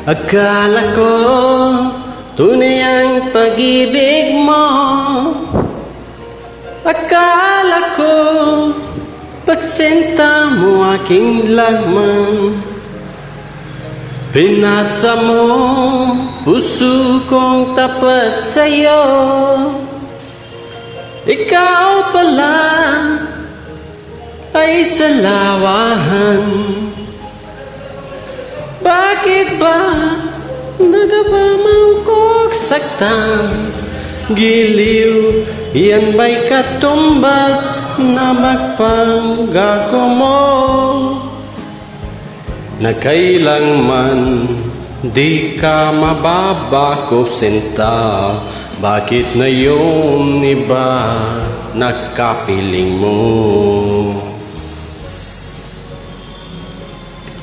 Akala ko tunay ang pag-ibig mo. Akala ko pagsinta mo aking laman. Pinasa mo puso kong tapat sa'yo. Ikaw pala ay salawahan. Bakit ba nagawa mong koksaktan? Giliw, yan ba'y katumbas na magpanggako mo? Na kailanman di ka mababako sinta. Bakit na yung iba nakapiling mo?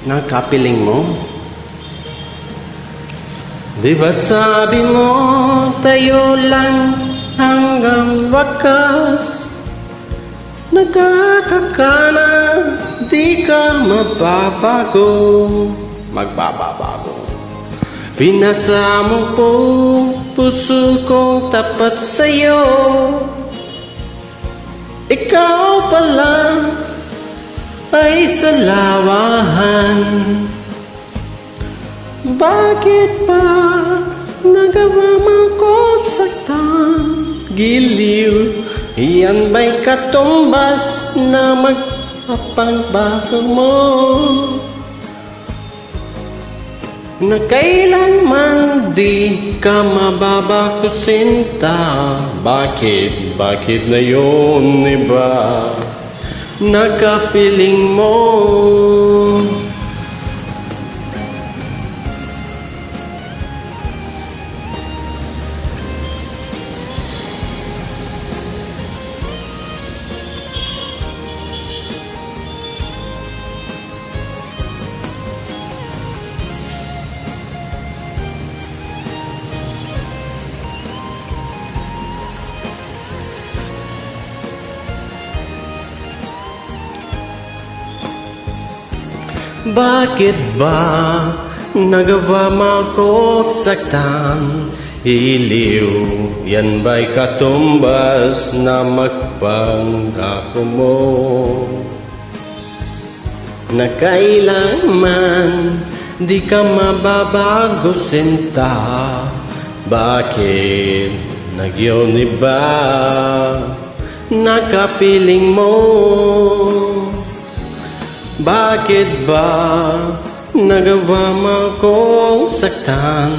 Nakapiling mo? Di ba sabi mo tayo lang hanggang wakas? Nagkakakana, di ka mababago. Magbabago. Pinasa mo po puso kong tapat sa'yo. Ikaw pala ay salawahan. Bakit ba nagawa mo ko saktan? Giliw, yan ba'y katumbas na magpapagbago mo? Na kailanman di ka mababago sinta. Bakit na yun iba nakapiling mo? Bakit ba nagawa mo ko saktan? Iliw, yan ba'y katumbas na magpanggako mo? Na kailanman di ka mababago sinta. Bakit nagyon iba nakapiling mo? Bakit ba nagawa mo kong saktan?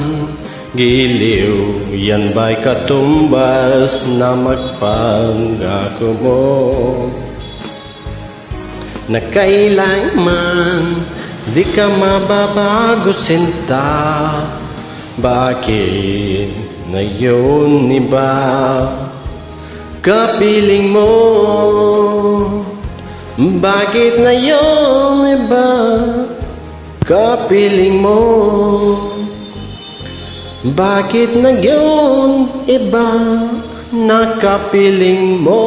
Giliw, yan ba'y katumbas na magpanggako mo? Na kailanman di ka mababago sinta. Bakit na yun iba kapiling mo? Bakit na yun iba kapiling mo? Bakit na yun iba nakapiling mo?